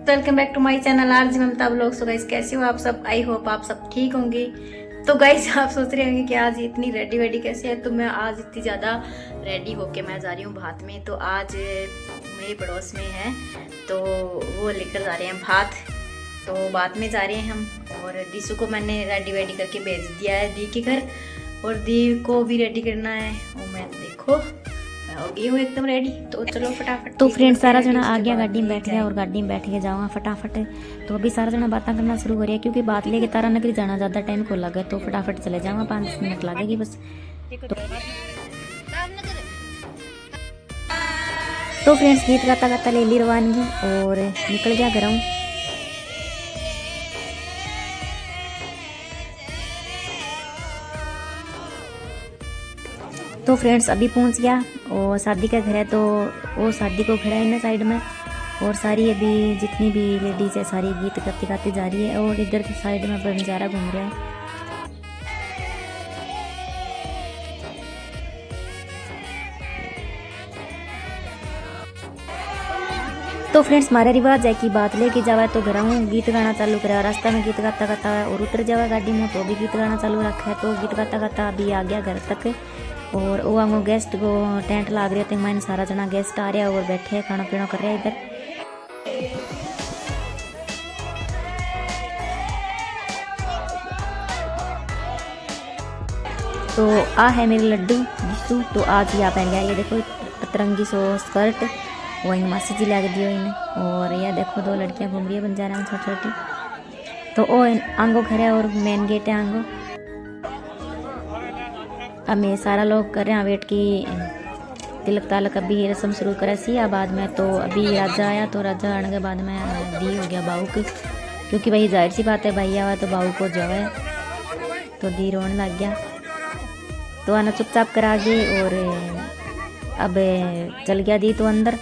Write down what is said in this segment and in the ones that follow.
Welcome back to my channel RG Mamta blog. So guys कैसे हो आप सब? आई होप आप सब ठीक होंगे। तो गाइस आप सोच रहे होंगे कि आज इतनी रेडी वेडी कैसे है। तो मैं आज इतनी ज़्यादा रेडी होके मैं जा रही हूँ भात में। तो आज मेरे पड़ोस में है तो वो लेकर जा रहे हैं भात। तो भात में जा रहे हैं हम। और दीसू को मैंने रेडी वेडी करके भेज दिया है दी के घर, और दी को भी रेडी करना है। और मैं देखो हो गई हूँ एकदम रेडी। तो चलो फटाफट। तो फ्रेंड सारा जना आ गया, गाड़ी में बैठ गया और गाड़ी में बैठ के जाऊँगा फटाफट। तो अभी सारा जना बातें करना शुरू हो रही है क्योंकि बात लेके तारा नगरी जाना ज़्यादा टाइम को लगे। तो फटाफट चले जाऊँगा, 5 मिनट लगेगी बस। तो फ्रेंड्स गीत गाता गाता ले ली रवानगी और निकल गया घरों। तो फ्रेंड्स अभी पहुंच गया और शादी का घर है। तो वो शादी को खड़ा है ना साइड में, और सारी अभी जितनी भी लेडीज है सारी गीत गाती गाती जा रही है। और इधर की साइड में बंजारा घूम रहा है। तो फ्रेंड्स हमारा रिवाज है कि बात लेके जावा तो घर आऊँ गीत गाना चालू करा, रास्ता में गीत गाता गाता और उतर जावा गाड़ी में तो भी गीत गाना चालू रखा है। तो गीत गाता गाता अभी आ गया घर तक। और वो आंगो गेस्ट को टेंट लाग रहे थे, मैंने सारा जना गेस्ट आ रहा और बैठे खाना पीना कर रहे हैं इधर। तो आ है मेरे लड्डू जिसू। तो आज यहाँ पहन गया, ये देखो पतरंगी सो स्कर्ट वही मासी जी लग दी इन्हें। और यह देखो 2 लड़कियाँ घूम रही है बंजारा में छोटी छोटी। तो वो आंगो घर है और मेन गेट है आंगो। अब मैं सारा लोग कर रहे हैं वेट की तिलक तालक अभी रस्म शुरू करे सी या बाद में। तो अभी राजा आया तो राजा आने के बाद में दी हो गया बाहू की, क्योंकि भाई जाहिर सी बात है भाई आवा तो बाहू को जावे। तो दी रोने लग गया तो आना चुपचाप करा गए। और अब चल गया दी तो अंदर।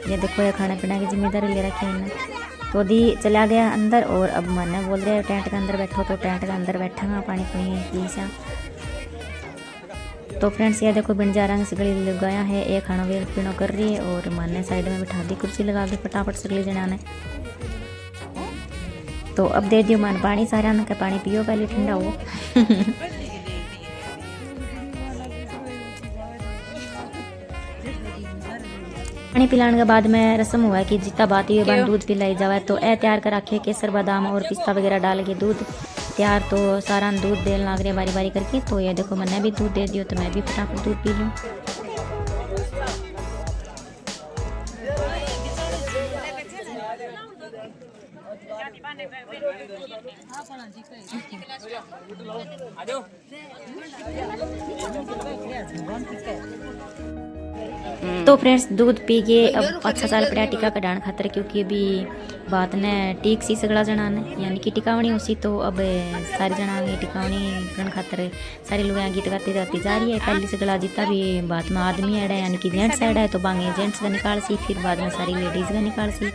ये देखो ये खाना पीना की जिम्मेदारी ले रखी है इन्हें। तो दी चला गया अंदर और अब मन्ना बोल रहे टेंट के अंदर बैठो। तो टेंट के अंदर बैठा पानी पी पी सा। तो फ्रेंड्स ये देखो बंजारा ने सगड़ी लगाया है, एक खाना वेल पीनो कर रही है और माने साइड में बिठा दी कुर्सी लगा दी फटाफट सगड़ी जना ने। तो अब दे दियो मान पानी सारा ने, पानी पियो पहले ठंडा हो। पानी पिलाने के बाद में रस्म हुआ है कि जितना बात ही बन दूध पिलाई जाए। तो ए तैयार कर रखे केसर बादाम और पिस्ता वगैरह डाल के दूध तैयार। तो सारा दूध देने लग रहे बारी बारी करके। तो ये देखो मैंने भी दूध दे दियो तो मैं भी फटाफट दूध पी लूँ। तो फ्रेंड्स दूध पी के अब अच्छा साल पड़ा टीका कटाने खातर, क्योंकि अभी बात ने टीक सी सगड़ा जना ने यानी कि टिकावनी उसी। तो अब सारी जना की टिकावनी करने खातर सारी लोग गीत गाती जाती जा रही है। पहली सगड़ा जितना भी बात में आदमी ऐड है यानी कि जेंट्स ऐड है तो बांगे जेंट्स का निकाल सी, फिर बाद में सारी लेडीज़ का निकाल सी।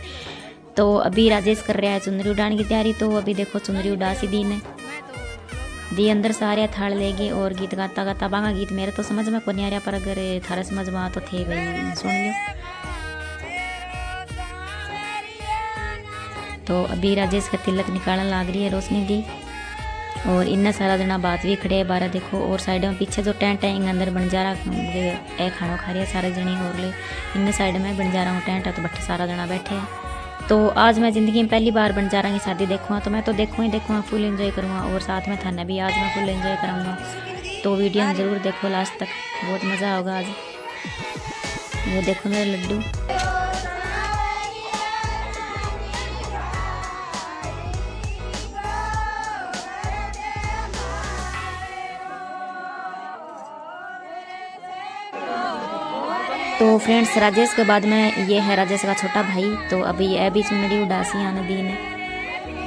तो अभी राजेश कर रहा है चुनरी उड़ाने की तैयारी। तो अभी देखो चुनरी उड़ा सी दी ने। दी अंदर सारे थाल लेगी और गीत गाता गाता बांगा गीत मेरे तो समझ में को नहीं आ रहा, पर अगर थारा समझ में आ तो थे भाई सुन लियो। तो अभी राजेश का तिलक निकालने लग रही है रोशनी दी। और इन्ना सारा जना बात भी खड़े है बारह देखो। और साइड में पीछे जो टेंट है इन अंदर बंजारा ए खाना खा रही है सारे जने। और ले इन साइड में बंजारा टेंट है तो बट्टे सारा जना बैठे हैं। तो आज मैं ज़िंदगी में पहली बार बंजारा की शादी देखूँगा। तो मैं तो देखूँगा फुल एंजॉय करूँगा। और साथ में थाना भी आज मैं फुल एंजॉय करूँगा। तो वीडियो में ज़रूर देखो लास्ट तक, बहुत मज़ा होगा आज। वो देखो मेरे लड्डू। तो फ्रेंड्स राजेश के बाद में ये है राजेश का छोटा भाई। तो अभी ये भी चुनरी उड़ासी आने दी ने,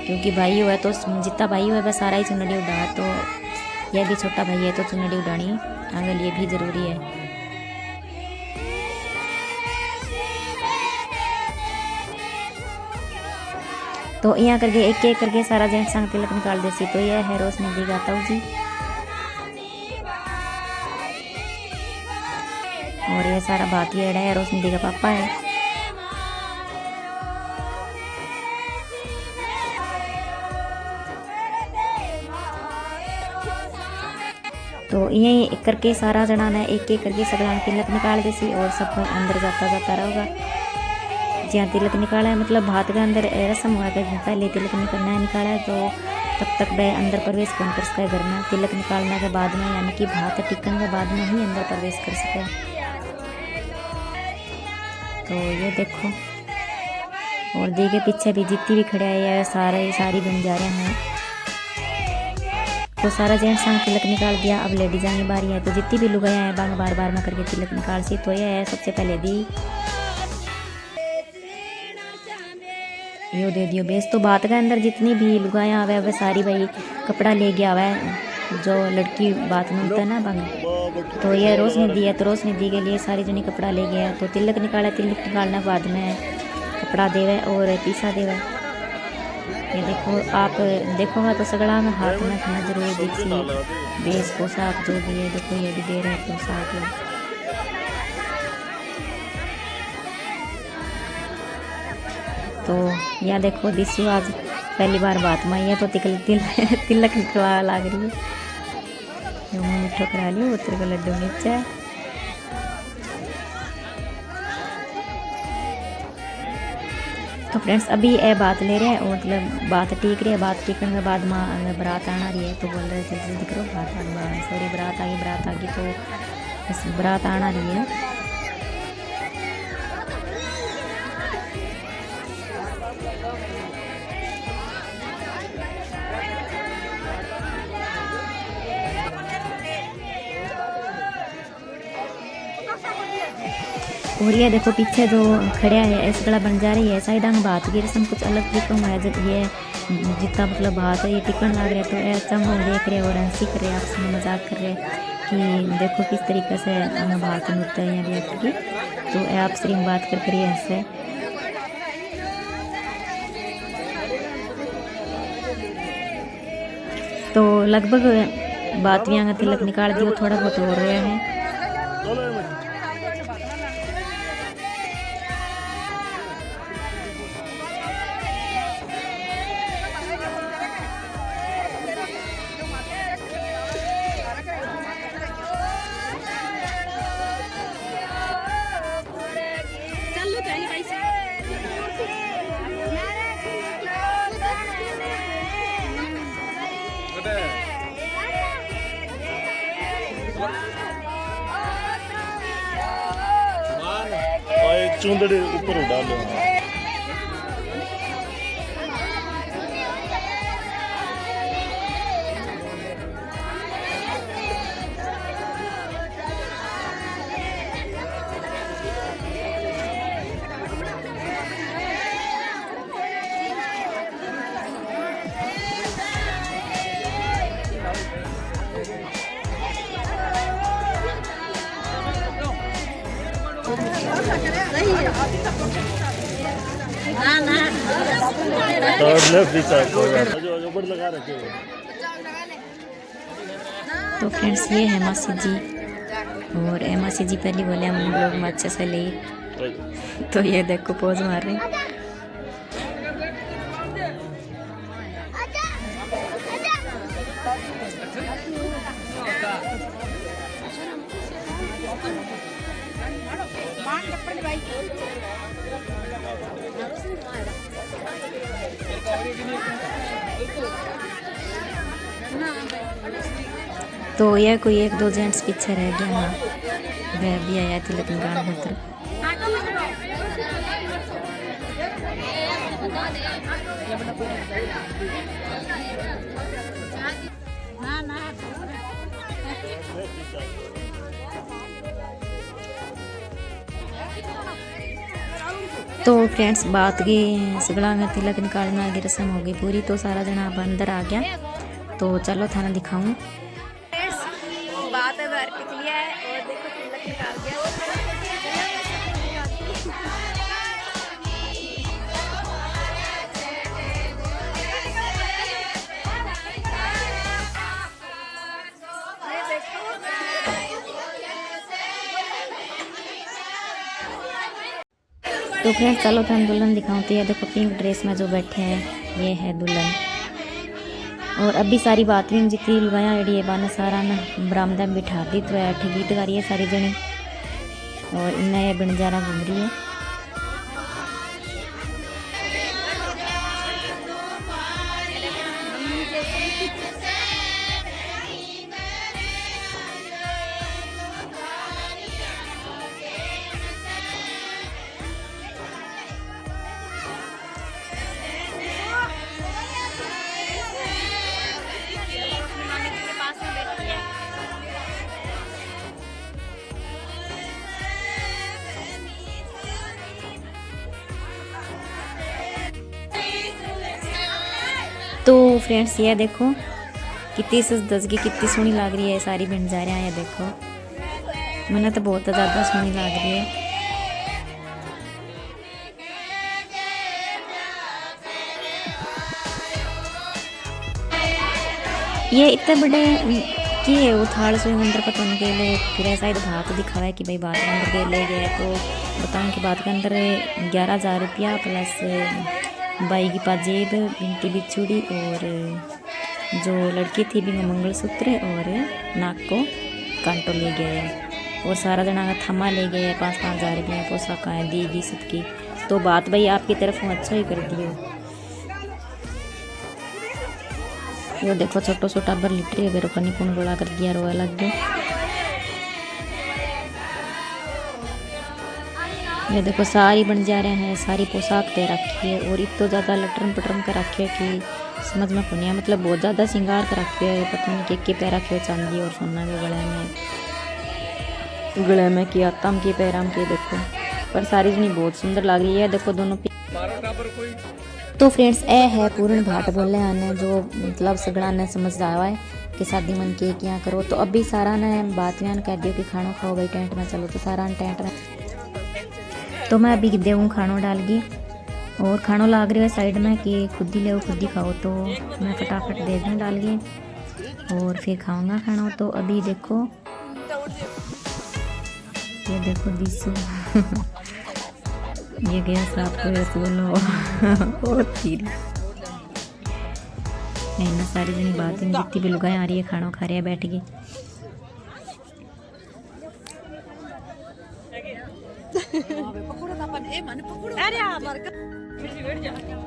क्योंकि भाई हुआ तो जितना भाई हुआ वह सारा ही चुनरी उड़ा। तो यह भी छोटा भाई है तो चुनरी उड़ानी आगे लिए भी ज़रूरी है। तो यहाँ करके एक एक करके सारा जेंट्स संग तिलक निकाल देसी। तो यह है रोशनी दी गाता जी। और ये सारा भातिया जेड़ा है रोशनी दी का पापा है। तो यही करके सारा जना ने एक एक करके सगला तिलक निकाल दी सी और सब अंदर जाता जाता रहेगा। जहाँ तिलक निकाला है मतलब भात का अंदर रस्म हुआ कि पहले तिलक निकलना है निकाला है तो तब तक वह अंदर प्रवेश कौन कर सके घर में। तिलक निकालने के बाद में यानी कि भात टिकन के बाद में ही अंदर प्रवेश कर सके। तो ये देखो और दी के पीछे भी जितनी भी खड़े है सारी बन जा रहे हैं। तो सारा जेंट्स ने तिलक निकाल दिया, अब लेडीज की बारी है। तो जितनी भी लुगाया है बांग बार बार में करके तिलक निकाल सी। तो ये है सबसे पहले दी यो दे दियो बेस। तो बात के अंदर जितनी भी लुगाया आवे वह सारी भाई कपड़ा ले गया हुआ है जो लड़की बात में होता है ना बांग। तो ये रोशनी दी है तो रोशनी दी के लिए सारी जनी कपड़ा ले गया। तो तिलक निकाला, तिलक निकालने बाद में कपड़ा देवे और पीसा देवे। ये देखो आप देखोगा तो सगड़ा में हाथ में खाना जरूर देखिए बेस पोशाक जो भी है। देखो ये भी दे रहे हैं पोशाक। तो यह देखो दिशु आज पहली बार बात में है तो तिलक निकलवा लग रही है। मुँह मिठो करा लियो उतर का लड्डू नीचे। तो फ्रेंड्स अभी ये बात ले रहे हैं और मतलब बात टीक रही है। बात टीकने के बाद माँ बारात आना रही है तो बोल रहे थे जल्दी करो सॉरी बारात आ गई। तो इस बारात आना रही है। और ये देखो पीछे जो खड़ा है इस गला बन जा रही है साइड में बात की रस्म कुछ अलग तरीकों में है। जब ये जितना मतलब बात है ये टिकन लग रहा है तो ऐसा हम देख रहे और हंसी कर रहे आपसे मजाक कर रहे कि देखो किस तरीके से बात होता है यहाँ रिएक्ट की। तो आप सिर्फ बात कर करिए हंसे। तो लगभग बात भी यहाँ तिलक निकाल दियो थोड़ा बहुत हो रहा है। चूंदड़ी ऊपर डालो। तो फ्रेंड्स ये है मासी जी और मासी जी पहले बोले हम लोग अच्छे से ले। तो ये देखो पोज मार रहे। तो यह कोई एक दो जेंट्स पीछे रह गया ना वह भी आया तिलक निकालने की तरफ। तो फ्रेंड्स बात की सगड़ा में तिलक निकालना की रस्म हो गई पूरी। तो सारा जना अब अंदर आ गया। तो चलो थाना दिखाऊं। बात है बाहर टिक लिया है और देखो तिलक निकाल दिया। तो फ्रेंड्स चलो तो हम दुल्हन दिखाऊँ। तो ये देखो पिंक ड्रेस में जो बैठे हैं ये है दुल्हन। और अभी सारी बात भी जितनी लुगाया जड़ी बाने सारा ना बरामदा में बिठा दी। तो अठ गीत गा रही है सारी जनी और इन्हें ये बनजारा घूम रही है। तो फ्रेंड्स ये देखो कितनी सजदसगी कितनी सोहनी लग रही है सारी बंजारियां। ये देखो मैंने तो बहुत ज़्यादा सोहनी लग रही है। ये इतने बड़े की है वो थाल से अंदर पता नहीं के लिए फिर शायद भात दिखावा है कि भाई बात के अंदर के ले गए। तो बताऊँ कि बात के अंदर 11,000 रुपया प्लस बाई की पाजेब बिनती बिछुड़ी और जो लड़की थी भी मंगलसूत्र और नाक को कांटो ले गए हैं। और सारा जना का थमा ले गए हैं 5-5 हज़ार रुपया पोशाकें दी गई सबकी। तो बात भाई आपकी तरफ अच्छा ही कर दियो। यो देखो छोटो छोटा बर लिटरी है बेरोकनी कौन रोला कर दिया रोया लग गया। ये देखो सारी बन जा रहे हैं सारी पोशाक दे रखी है और इतना ज़्यादा लटरम पटरम कर रखी है कि समझ में नहीं। मतलब बहुत ज़्यादा श्रृंगार कर रखी है। पता नहीं के पैर रखे हो चांदी और सोना के गले में किया तम के पैराम के देखो। पर सारी जनी बहुत सुंदर लग रही है। देखो दोनों तो फ्रेंड्स ए है पूर्ण भाट बोले आने जो मतलब सगड़ा ने समझ आया है कि शादी मन के क्या करो। तो अभी सारा ने बात बयान कह दियो कि खाना खाओ भाई टेंट में चलो। तो सारा टेंट में तो मैं अभी देऊँ खानो डाल गई और खानो लाग रही है साइड में कि खुद ही ले खुद ही खाओ। तो मैं फटाफट दे दूँ डाल गई और फिर खाऊंगा खाना। तो अभी देखो ये देखो दिसू ये गया साफ को रसगुल्ला और खीर ना सारी जनी बात में जितनी भी लुगाई आ रही है खाना खा रहे हैं बैठ गई।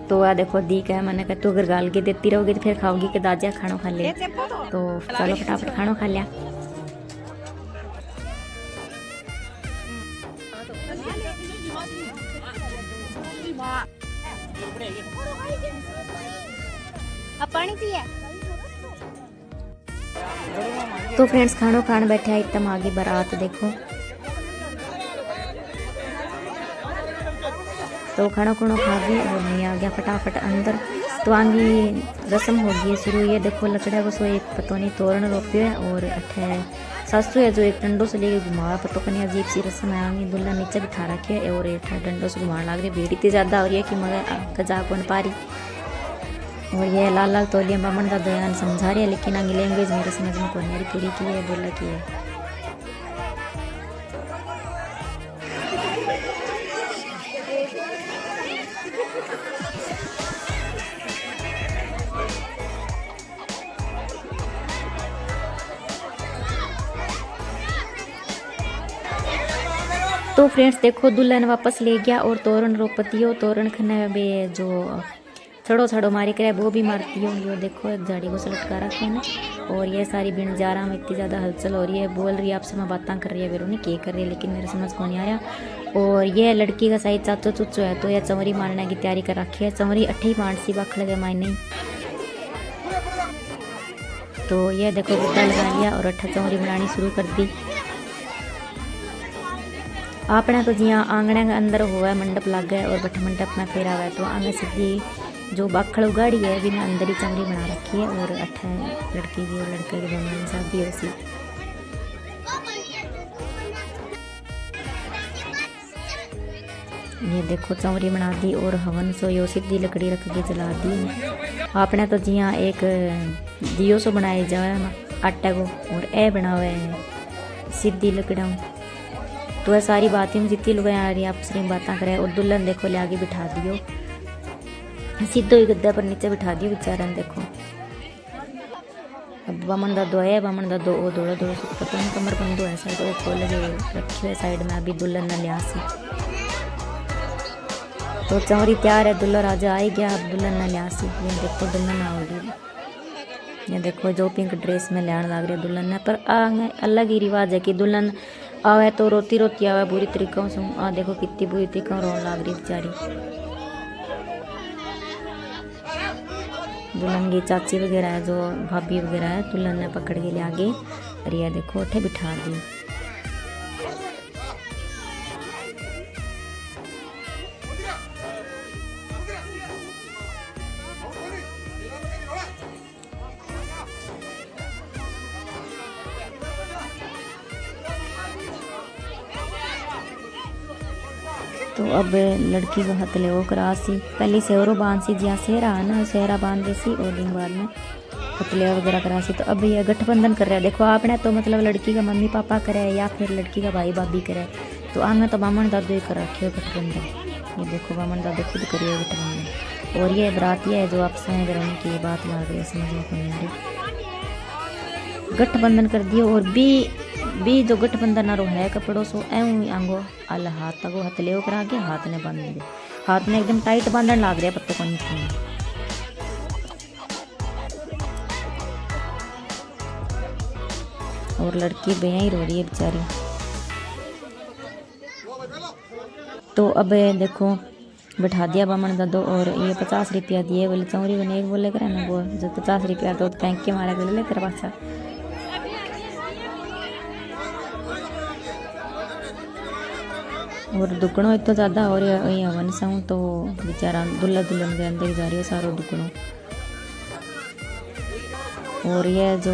तो आ देखो दी क्या मैंने कहा तू अगर गाल के देती रहोगी तो फिर खाओगी कि दाजा खाना खा ले। तो चलो फटाफट खाना खा लिया। तो फ्रेंड्स खानो खान बैठे हैं एकदम आगे बारात देखो। तो खाना खुणो खा गई और मैं आ गया फटाफट अंदर। तो आगे रस्म हो गई शुरू। ये देखो लकड़ा को सो एक पता नहीं तोरण रोपियो है और अठे सासू है जो एक डंडो से लेके घुमा पतो कनी अजीब सी रस्म है। आगे दुल्हा नीचे बिठा रखे है और एक डंडो से घुमाने लग रही है। भीड़ इतनी ज़्यादा हो रही है कि मगर गजा कौन पा रही। और ये लाल लाल तौलिया बामन का बयान समझा रही है लेकिन आगे लैंग्वेज मेरे समझ में कौन मेरी पूरी की है बोला की है। तो फ्रेंड्स देखो दुल्हन वापस ले गया और तोरण रोपतियो तोरण खने बे जो छड़ो छड़ो मारी करे वो भी मारती होंगी। और देखो एक झाड़ी को लटका रखे हैं और ये सारी बिनजारा में इतनी ज़्यादा हलचल हो रही है। बोल रही है आपसे मैं बातें कर रही है बेरो नहीं के कर रही है लेकिन मेरे समझ को नहीं आ रहा। और ये लड़की का साइज चाचो चुच्चो है तो यह चंवरी मारने की तैयारी कर रखी है। चंवरी 8 पांच बाख लगे मायने। तो ये देखो गुड्डा लगा लिया और 8 चंवरी बनानी शुरू कर दी। आपने तो जिया आंगने के अंदर हुआ मंडप लग गया और बठ मंडप में फेरा हुआ। तो आगे सीधी जो बाखड़ उगाड़ी है भी मैं अंदर ही चमड़ी बना रखी है और 8 लड़की की और लड़के की दोनों की शादी होसी। ये देखो चमड़ी बना दी और हवन सो यो सीधी लकड़ी रख के जला दी। आपने तो जिया एक दियो सो बनाए जाए आटा को और ए बना हुआ है सीधी लकड़ा। तो ये सारी बातें जितनी लोग आ रही आपस में बातें करें। और दुल्हन देखो ले आगे बिठा दियो, सीधो ही गद्दे पर नीचे बिठा दियो बेचारा ने देखो। अब बामन दादो आया, बामन दादो वो दौड़ा दौड़ा से पता नहीं कमर बंदो है साइड, वो खोल के रखी हुए साइड में। अभी दुल्हन ने लिया सी तो चौरी तैयार है, दुल्हन राजा आई गया। अब दुल्हन ने लिया सी, ये देखो दुल्हन आओगी, ये देखो जो पिंक ड्रेस में लियान लग रही है दुल्हन ने। पर अलग ही रिवाज है कि दुल्हन आवे तो रोती रोती आवे बुरी तरीकों से। आ देखो कितनी बुरी तरीकों रोन लग रही बेचारी। दुल्हन की चाची वगैरह है, जो भाभी वगैरह है, दुल्हन ने पकड़ के ले आगे और ये देखो उठे बिठा दी। तो अब लड़की को हाथ ले वो करा सी, पहले सेहरो बांध सी, जिया सेहरा है ना सेहरा बांध दे सी, और दिन बाद में हथले वगैरह करा सी। तो अब ये गठबंधन कर रहा है देखो आपने, तो मतलब लड़की का मम्मी पापा करे या फिर लड़की का भाई भाभी करे। तो आगे तो बामन दादू ही कर रखे हो गठबंधन, ये देखो बामन दादू खुद करिए गठबंधन। और ये बराती है जो आपस में अगर उनकी बात ला रही है समझ में नहीं आ रही, गठबंधन कर दिए। और भी जो गठबंधन रो है कपड़ों सो ऐ आंगो अल हाथ तक हथले करा के हाथ ने बांध दे, हाथ ने एकदम टाइट बांधन लाग रहा है पत्ते को नहीं। और लड़की बेया ही रो रही है बेचारी। तो अब देखो बैठा दिया बामन दादो, और ये 50 रुपया दिए बोले चौरी को एक बोले करे ना, वो जो 50 रुपया तो बैंक के मारे को ले तेरा पासा। और दुकड़ो इतना ज़्यादा हो रहा है हवन साऊँ, तो बेचारा दुल्हा दुल्हन के अंदर जा रही है सारो दुकड़ो। और ये जो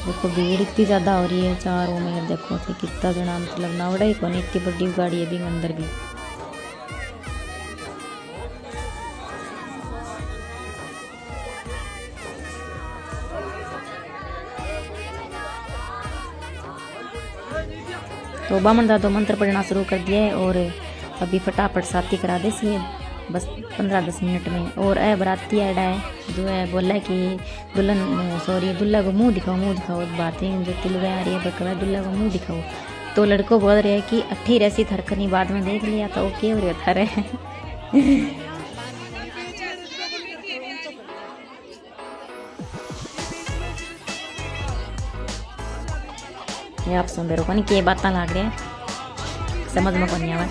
देखो भीड़ इतनी ज़्यादा हो रही है चारों में, देखो थे कितना जना मतलब नावड़ा ही कौन, इतनी बड़ी गाड़ी है भी अंदर भी। तो बामन दादो मंत्र पढ़ना शुरू कर दिया है, और अभी फटाफट शादी करा दे सी बस 15-10 मिनट में। और ए बराती ऐडा है जो है बोला कि दुल्हन सॉरी दुल्हा को मुंह दिखाओ बातें जो तिल आ रही है बकवा दुल्हा को मुंह दिखाओ। तो लड़को बोल रहे हैं कि अट्ठी रैसी थरकनी बाद में देख लिया तो ओके हो था रहे। ये आप सुन रहे हो नहीं के बातें लग रही है समझ में कौन आवा।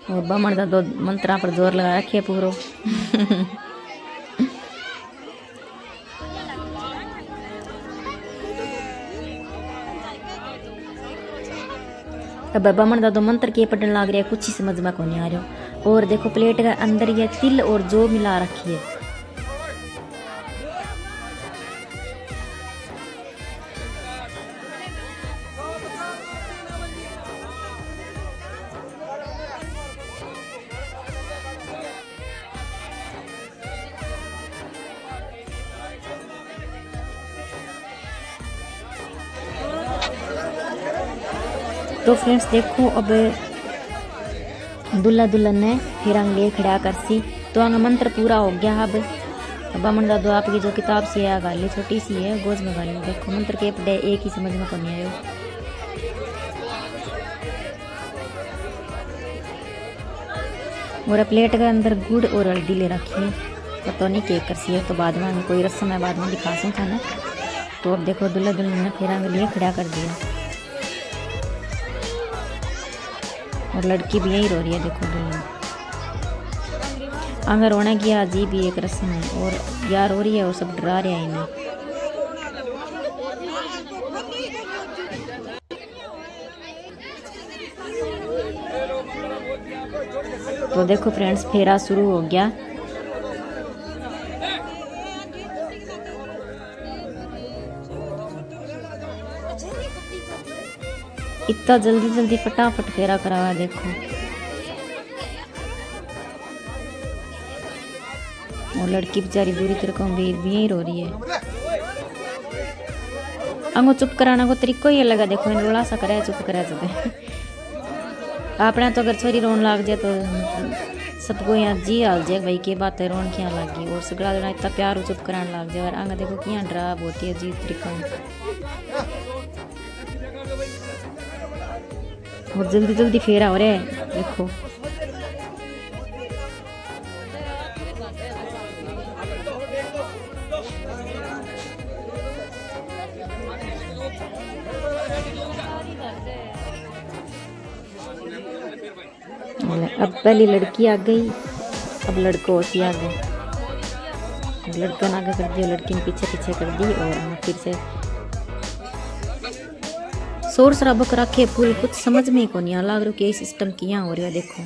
और बामन दादो मंत्रा पर जोर लगा रखे पूरो। अब बामन दादो मंत्र के पढ़ने लग रहे कुछ ही समझ में कौन आ रहा। और देखो प्लेट के अंदर ये तिल और जो मिला रखी है। तो फ्रेंड्स देखो अब दुल्हा दुल्हन ने फिर अंगे खड़ा कर सी, तो अंग मंत्र पूरा हो गया। अब बामन दादो आपकी जो किताब सी है गाली छोटी सी है गोज में गाली, देखो मंत्र के पढ़े एक ही समझ में कौन आयो। और प्लेट के अंदर गुड़ और हल्दी ले रखी है, पता नहीं केक कर सी है, तो बाद में कोई रस्म है बाद में दिखा सकूँ था ना। तो अब देखो दुल्हा दुल्हन ने फिर अंग लिए खड़ा कर दिया, और लड़की भी यही रो रही है देखो दुल्हन। अगर रोने की अजीब भी एक रस्म है, और यार रो रही है और सब डरा रहे हैं इन्हें। तो देखो फ्रेंड्स फेरा शुरू हो गया। इतना जल्दी जल्दी फटाफट फेरा करावा देखो। और लड़की बेचारी बुरी तरह भी यही रो रही है। अंगो चुप कराना को तरीको ही अलग है। देखो इन रोला सा करे चुप करे जाते अपना तो अगर छोरी रोन लाग जाए तो सबको यहाँ जी हाल जाए भाई के बातें रोन क्या लाग गई और सगड़ा जना इतना प्यार चुप कराने लाग जाए। और आगे देखो क्या डरा बहुत ही अजीब तरीका और जल्दी जल्दी फेरा हो रहे देखो। अब पहली लड़की आ गई, अब लड़को होती आ गई। लड़का ने आगे कर दिया, लड़की ने पीछे पीछे कर दी और फिर से शोर शराबा कर रखे फूल। कुछ समझ में को नहीं लग रहा कि सिस्टम किया हो रहा है। देखो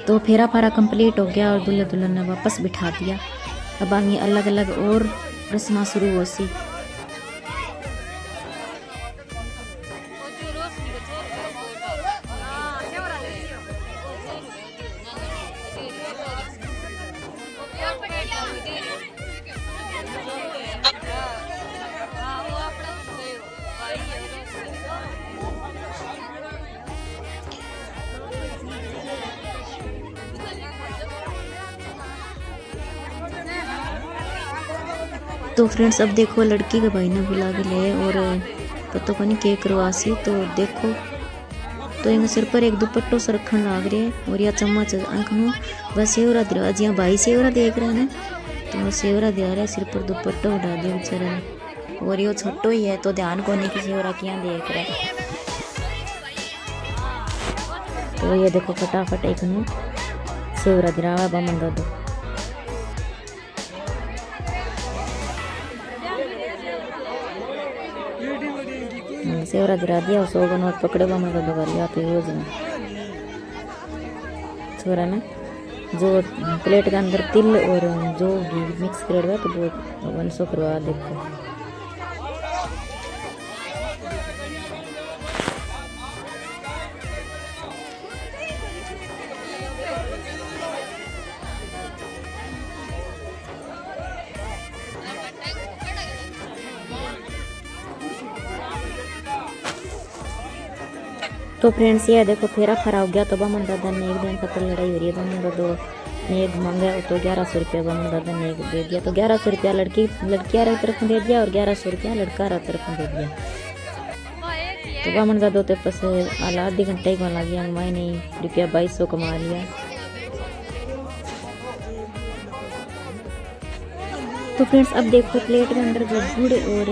तो फेरा फारा कंप्लीट हो गया और दूल्हे दुल्हन ने वापस बिठा दिया। अब आगे अलग अलग और रस्मां शुरू हो सी। तो फ्रेंड्स अब देखो लड़की के भाई ने बुला के ले और पता को नहीं के करवासी। तो देखो तो इनके सिर पर एक दुपट्टो से रखन लाग रहे है और या चम्मच अंक में बस सेवरा दिला जिया भाई सेवरा देख रहे हैं तो वो सेवरा दे रहा है सिर पर दुपट्टो उठा दिया बेचारे ने। और ये छोटो ही है तो ध्यान को नहीं कि सेवरा क्या देख रहा है। तो ये देखो फटाफट एक सेवरा दिला बामन दादो। सेवरा दिला दिया और 100 का नोट पकड़े बामन दादो कर लिया। तो रोज में छोरा ने जो प्लेट के अंदर तिल और जो घी मिक्स कर रहा है तो वो 100 करवा। देखो तो फ्रेंड्स ये देखो फेरा फरा हो गया। तो बामन दादा ने एक दिन खतर लड़ाई हो रही है। बामन दादो ने एक मांगा तो 1100 रुपया बामन दादा ने एक दे दिया। तो 1100 रुपया लड़की वाली तरफ दे दिया और 1100 रुपया लड़का वाला तरफ दे दिया। तो बामन दादो तो बस आधे घंटे ही लग गया। मैंने रुपया 2200 कमा लिया। तो फ्रेंड्स अब देखो प्लेट के अंदर जो गुड़ और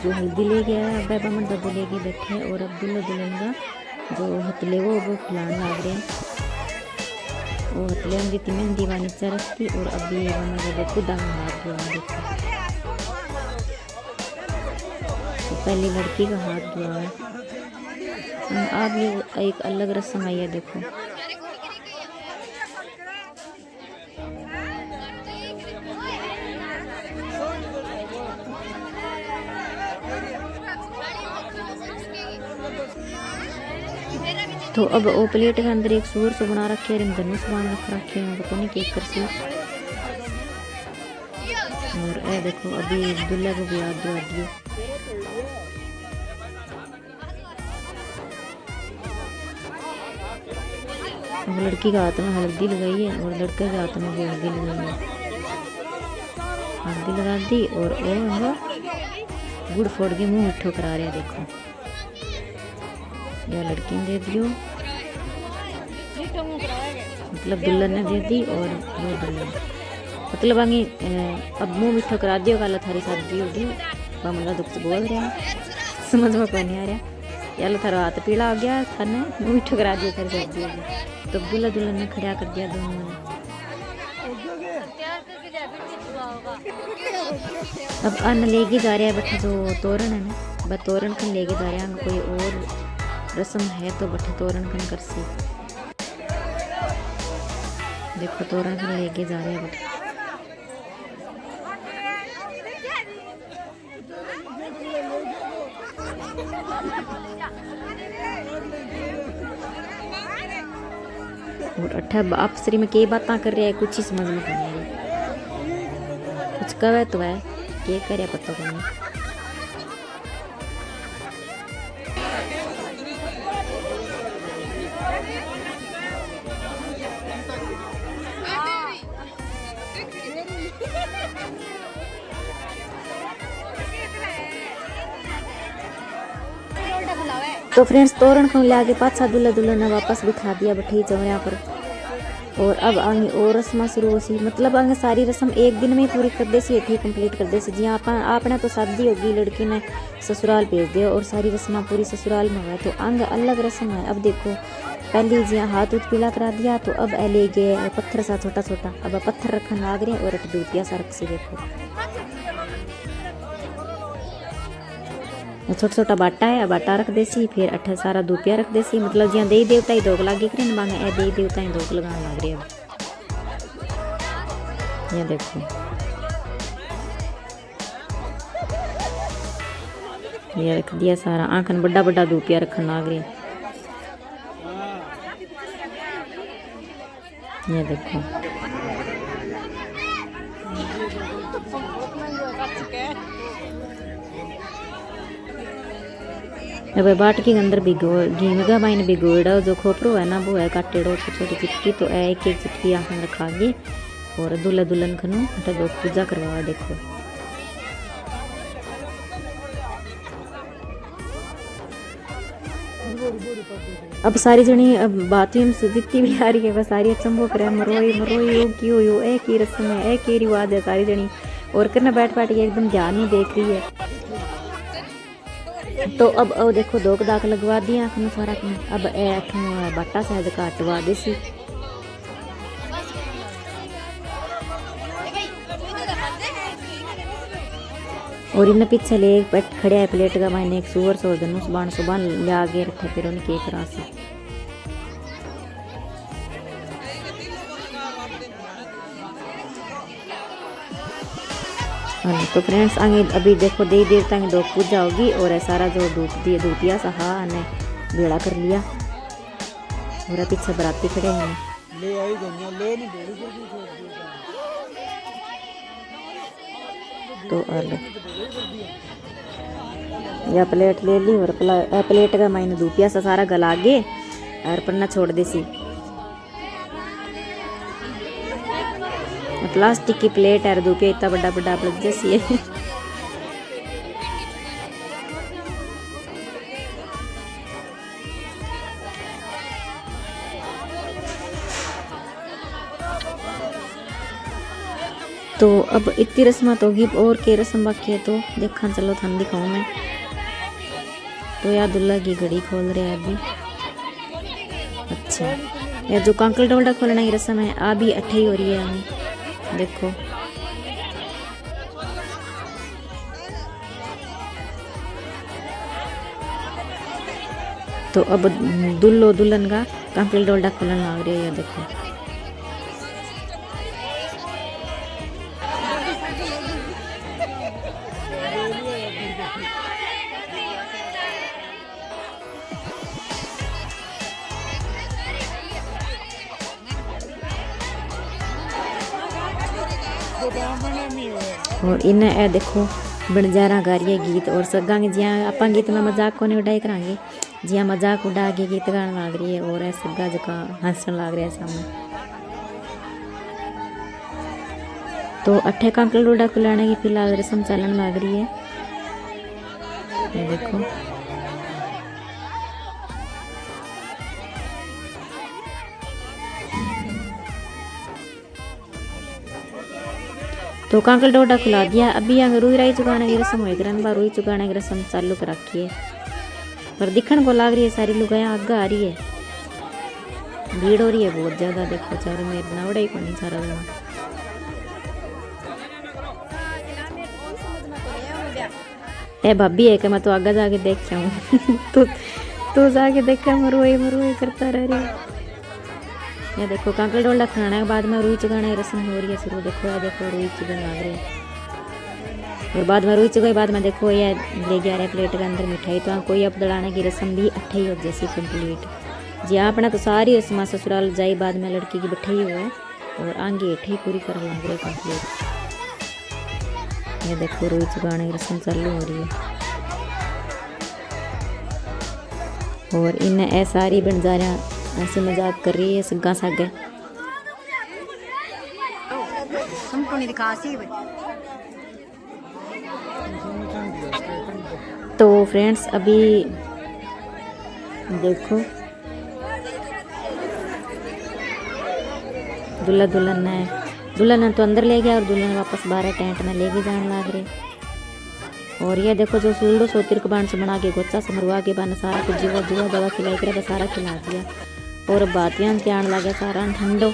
जो हल्दी ले गया है बामन दादो लेके बैठे और अब दूल्हा दुल्हन का जो हथले वो खिलाने लग रहे हैं। वो हथले में दी मेहंदी वानी चरस थी और अब ये बामन दादो खुद हाथ धोआ। देखो तो पहली लड़की का हाथ धोआ है। अब ये एक अलग रस्म आई है। देखो तो अब वो प्लेट के अंदर एक सूर से बना रखे हैं, धनुष बाण रख रखे हैं, पता नहीं केक कर सी। और ए देखो अभी दूल्हा को भी याद दो दियो। अब लड़की के हाथ में हल्दी लगाई है और लड़के के हाथ में भी हल्दी लगाई है। हल्दी लगा दी और वो गुड़ फोड़ के मुंह मिठो करा रहे हैं। देखो या लड़की ने दे दियो मतलब दुल्हन ने दे दी और वो दुल्हन मतलब आगे अब मुंह मिठो करा दियो। गाला थारी शादी होगी बामन दुख से बोल रहे हैं समझ में कोई नहीं आ रहा। या थारा हाथ पीला हो गया थाने मुंह मिठो करा दिया थारी शादी होगी। तो दूल्हा दुल्हन ने खड़ा कर दिया दोनों ने। अब अन्न लेके जा रहे हैं बच्चे जो तोरण है ना बस तोरण खन लेके जा रहे हैं। कोई और रस्म है तो बट्ठे तोरण खन कर सी। देखो तोरण खन लेके जा रहे हैं बट्ठे। और अठा आपसरी में के बातें कर रहे हैं कुछ ही समझ में नहीं आ रही। कुछ कवे तो है के करे पता को नहीं। तो फ्रेंड्स तोरण को ले आगे पाछा दूल्हा दुल्हन ने वापस बिठा दिया बैठी चौरिया पर। और अब आगे और रस्म शुरू हो सी, मतलब आगे सारी रस्म एक दिन में ही पूरी कर दे सी, ठीक कंप्लीट कर दे सी। जी आपने तो शादी होगी, लड़की ने ससुराल भेज दिया और सारी रस्म पूरी ससुराल में हुआ। तो आगे अलग रस्म है। अब देखो पहले जी हाथ उठ पीला करा दिया, तो अब ले गए पत्थर सा छोटा छोटा, अब पत्थर रखने लाग रहे और दूतिया सा रख सी। देखो छोटा छोटा बाटा है, बाटा रख दे सी, फिर अठ सारा दूतिया रख दे सी। मतलब जिया देवी देवता ही दोग लागे करे मांगे ए देवी देवता ही दोग लगाने लग रहे। अब ये देखो ये रख दिया सारा, आंखन बड़ा बड़ा दूतिया रखने लग रहे। ये देखो अब बाटकी के अंदर भिगो घीमेगा माइन भिगोड़ा जो खोपरो है ना वो है काटेड़ो छोटी छोटी चिटकी। तो एक एक चिटकी आँख में रखागे और दूल्हा दुल्हन खनू अटा दो पूजा करवा। देखो अब सारी जनी अब बातियों से जितनी भी आ रही है वह सारी अचंभो करे, मरोई मरोई यो क्यों यो ए की रस्म है, ए की रिवाज है सारी जनी। और करना बैठ बैठ के एकदम ध्यान नहीं देख रही है। तो अब देखो दोक दाक लगवा दिया आँख में सारा। अब बाटा शायद काटवा दे सी। और इन्हें पीछे ले बैठ खड़े है प्लेट का मैंने एक सुअर सो धनुष बाण सुबान ले आगे रखे, फिर उन्हें केक करा सी। तो फ्रेंड्स आगे अभी देखो देवी देवता की दो पूजा होगी और सारा जो दूतिया सा हा ने बेड़ा कर लिया। और पीछे बराती खड़े हैं। तो या प्लेट ले ली और प्लेट का मैंने दूतिया सा सारा गला गे और पन्ना छोड़ दे सी। प्लास्टिक की प्लेट है, दूपिया इतना बड़ा बड़ा लग जैसी है। तो अब इतनी रस्म तो होगी और के रस्म बाकी है तो देखा चलो थान दिखाऊं मैं। तो यार दुल्हा की घड़ी खोल रहे हैं अभी। अच्छा या जो कांकल डोल्डा खोलना की रस्म है आ भी अट्ठे ही हो रही है हमें। देखो तो अब दुल्लो दुल्हन का कांकल डोल्डा खोलने लग रही है। देखो और इन्हें ए देखो बनजारा गा रही है गीत और सगा जिया आप गीत में मजाक को नहीं उड़ाई करांगे जिया मजाक उड़ा के गीत गाने लग रही है और ऐ सगा जका हंसने लग रहा है सामने। तो अट्ठे कांकल डोडा खुलाने की फिलहाल रस्म चलन लग रही है। ये देखो तो कांकल डोडा खुला दिया। अभी यहाँ रुई राई चुकाने की रस्म हो गई, रुई चुकाने की रस्म चालू कर रखी है। पर दिखने को लग रही है सारी लुगाया आगे आ रही है, भीड़ हो रही है बहुत ज्यादा। देखो चारों में इतना बड़ा ही को नहीं सारा जमा। ए भाभी है कि मैं तो आगे जाके देख आऊँ। तू जाके देखा मरुई करता रह रही है। ये देखो कांकल डोला खाने के बाद में रुई चुगाने की रस्म हो रही है शुरू। देखो ये देखो रुई चुगन लग रही है और बाद में रुई चुगाई बाद में देखो ये ले गया रहे प्लेट के अंदर मिठाई। तो कोई अब दड़ाने की रस्म भी अट्ठे ही हो जैसी कंप्लीट। जी अपना तो सारी रस्म ससुराल जाई बाद में लड़की की बैठे ही हुआ है और आगे हेठ ही पूरी कर लग रही कंप्लीट। ये देखो रुई चुगाने की रस्म चालू हो रही है और इन्हें ए सारी बंजारियाँ ऐसे मजाक कर रही है सग्गा सागे। तो फ्रेंड्स अभी देखो दूल्हा दुल्हन तो अंदर ले गया और दुल्हन वापस बाहर टेंट में लेके जाने लग रहे। और ये देखो जो सुल्डो सोतिर के बाण से बना के गोचा से मरवा के बाने सारा कुछ जुआ जुआ दवा खिलाई कर सारा खिला दिया और बातियां त्यान लगे सारा ठंडो।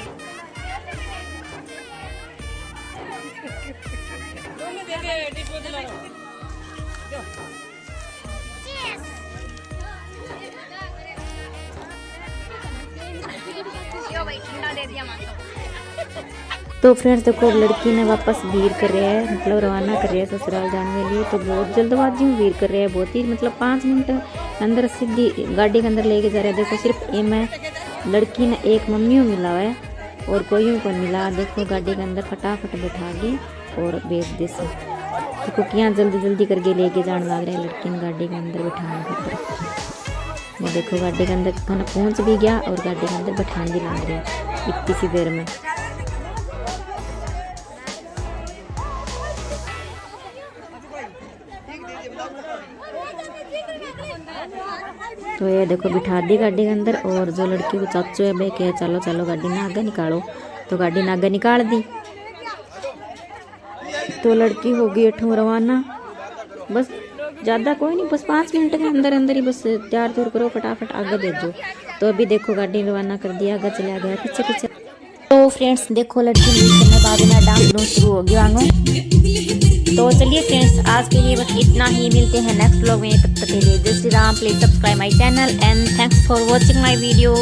तो फ्रेंड्स देखो लड़की ने वापस वीर कर रहे हैं मतलब रवाना कर रहे हैं ससुराल जाने के लिए। तो बहुत जल्दबाजी में वीर कर रहे हैं बहुत ही मतलब 5 मिनट अंदर सीधी गाड़ी के अंदर लेके जा रहे हैं। देखो सिर्फ एम है लड़की ने एक मम्मी मिला है और कोई को मिला। देखो गाड़ी के अंदर फटाफट बैठा दी और बेच दे से देखो क्या जल्दी जल्दी करके लेके जाने लग रहे हैं लड़की ने गाड़ी के अंदर बैठाने के। ये देखो गाड़ी के अंदर खाना पहुँच भी गया और गाड़ी के अंदर बैठाने भी लग रहे हैं इतनी सी देर में। तो ये देखो बिठा दी गाड़ी के अंदर और जो लड़की को चाचू है बे के चलो चलो गाड़ी ने आगे निकालो तो गाड़ी ने आगे निकाल दी। तो लड़की हो गई अठों रवाना। बस ज़्यादा कोई नहीं बस 5 मिनट के अंदर अंदर ही बस तैयार तूर करो फटाफट आगे भेजो। तो अभी देखो गाड़ी रवाना कर दिया आगे चला गया पीछे पीछे। तो फ्रेंड्स देखो लड़की के बाद में डांस शुरू हो गया आंगो। तो चलिए फ्रेंड्स आज के लिए बस इतना ही, मिलते हैं नेक्स्ट व्लॉग में। तब तक के लिए जय Shri Ram. Please subscribe my channel and thanks for watching my video.